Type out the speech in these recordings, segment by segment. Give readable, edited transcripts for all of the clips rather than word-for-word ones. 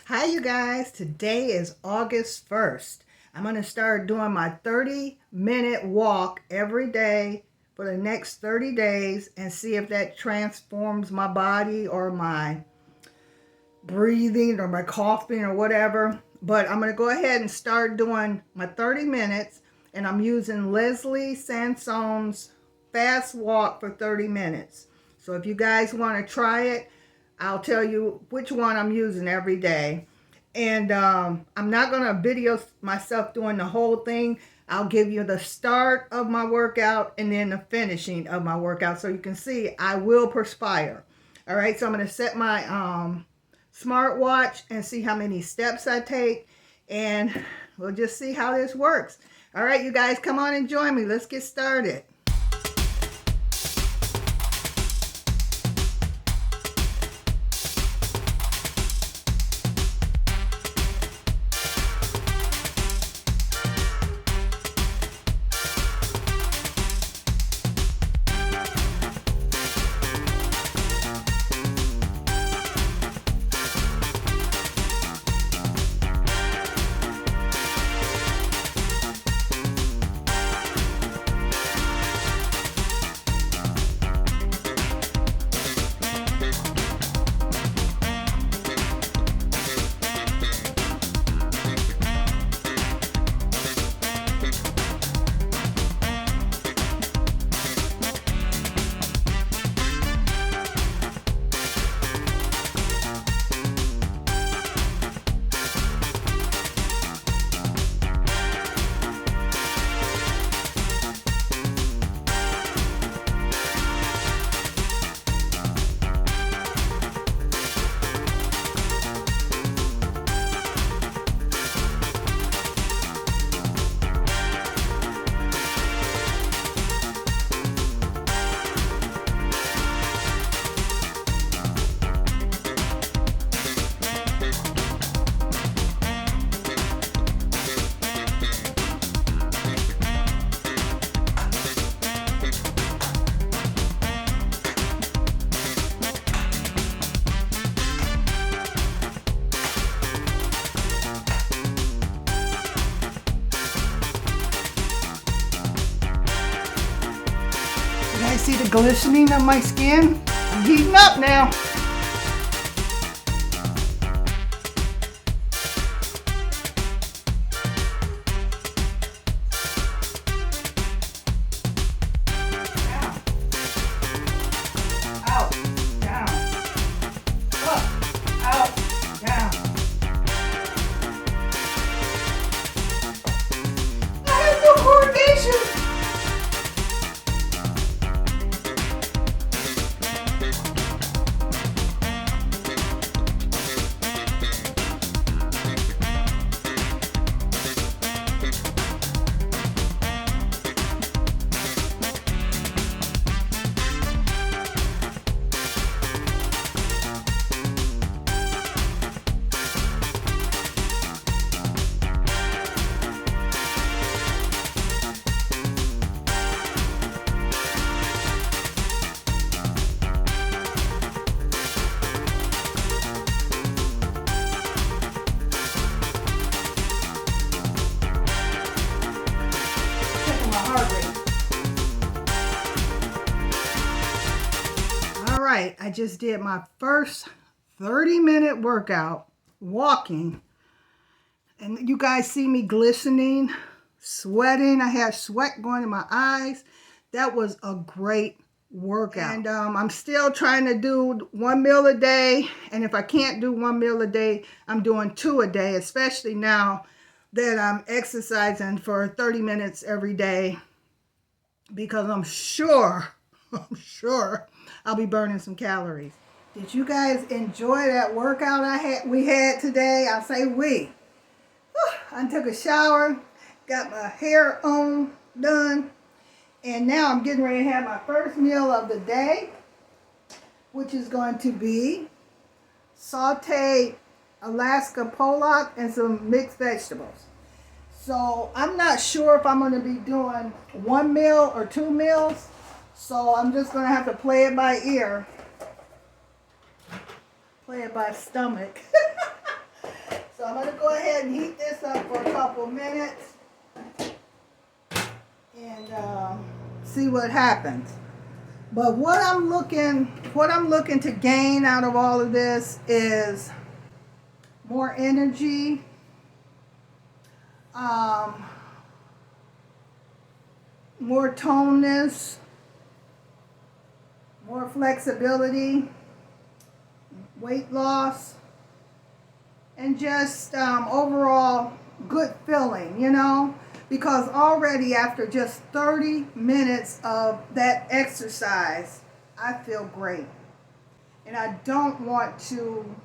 Hi, you guys. Today is August 1st. I'm going to start doing my 30-minute walk every day for the next 30 days and see if that transforms my body or my breathing or my coughing or whatever. But I'm going to go ahead and start doing my 30 minutes, and I'm using Leslie Sanson's fast walk for 30 minutes. So if you guys want to try it, I'll tell you which one I'm using every day. And I'm not going to video myself doing the whole thing. I'll give you the start of my workout and then the finishing of my workout so you can see I will perspire. All right, so I'm going to set my smartwatch and see how many steps I take, and we'll just see how this works. All right, you guys, come on and join me. Let's get started. You guys see the glistening of my skin? I'm heating up now. Down. Out. Down. Up. Out. Down. I have no coordination. All right, I just did my first 30-minute workout walking, and you guys see me glistening, sweating. I had sweat going in my eyes. That was a great workout. And I'm still trying to do 1 meal a day, and if I can't do 1 meal a day, I'm doing 2 a day, especially now that I'm exercising for 30 minutes every day, because I'm sure I'll be burning some calories. Did you guys enjoy that workout we had today? I say we. I took a shower, got my hair done, and now I'm getting ready to have my first meal of the day, which is going to be sauteed Alaska pollock and some mixed vegetables. So I'm not sure if I'm going to be doing 1 meal or 2 meals. So I'm just going to have to play it by ear. Play it by stomach. and heat this up for a couple minutes and see what happens. But what I'm looking to gain out of all of this is more energy, more toneness, more flexibility, weight loss, and just overall good feeling, you know, because already after just 30 minutes of that exercise, I feel great. And I don't want to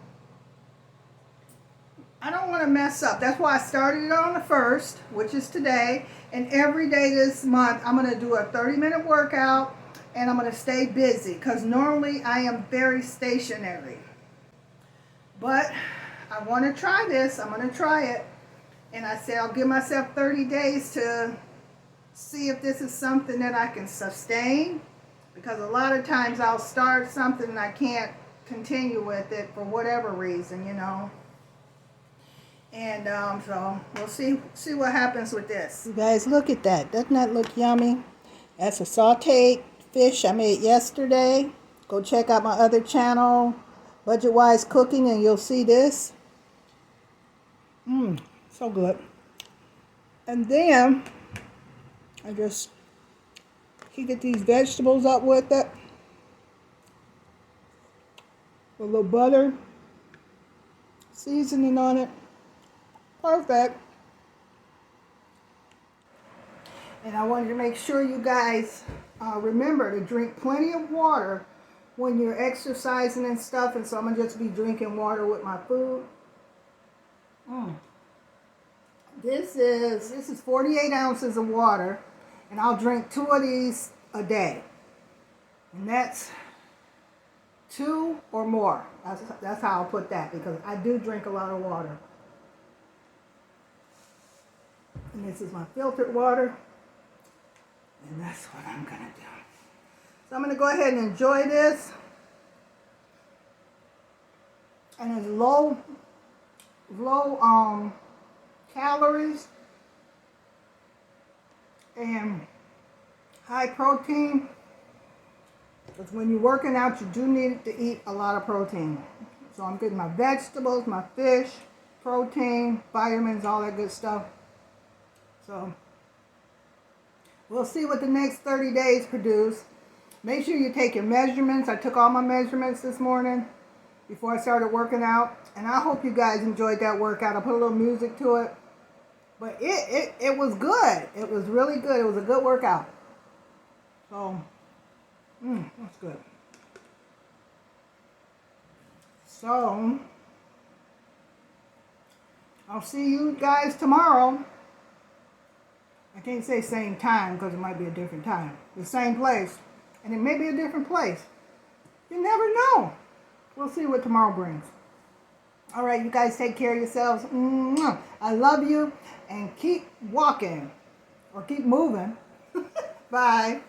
mess up. That's why I started it on the 1st, which is today. And every day this month, I'm going to do a 30-minute workout, and I'm going to stay busy because normally I am very stationary. But I want to try this. I'm going to try it. And I said I'll give myself 30 days to see if this is something that I can sustain. Because a lot of times I'll start something and I can't continue with it for whatever reason, you know. And so we'll see what happens with this. You guys, look at that. Doesn't that look yummy? That's a sauteed fish I made yesterday. Go check out my other channel, Budget Wise Cooking, and you'll see this. So good. And then I just heated these vegetables up with it. A little butter, seasoning on it. Perfect. And I wanted to make sure you guys remember to drink plenty of water when you're exercising and stuff. And so I'm going to just be drinking water with my food. This is 48 ounces of water, and I'll drink 2 of these a day. And that's 2 or more. That's how I'll put that, because I do drink a lot of water. And this is my filtered water. And that's what I'm going to do. So I'm going to go ahead and enjoy this. And it's low calories and high protein. Because when you're working out, you do need to eat a lot of protein. So I'm getting my vegetables, my fish, protein, vitamins, all that good stuff. So we'll see what the next 30 days produce. Make sure you take your measurements. I took all my measurements this morning before I started working out. And I hope you guys enjoyed that workout. I put a little music to it. But it was good. It was really good. It was a good workout. So, that's good. So, I'll see you guys tomorrow. I can't say same time because it might be a different time. The same place. And it may be a different place. You never know. We'll see what tomorrow brings. All right, you guys take care of yourselves. I love you. And keep walking. Or keep moving. Bye.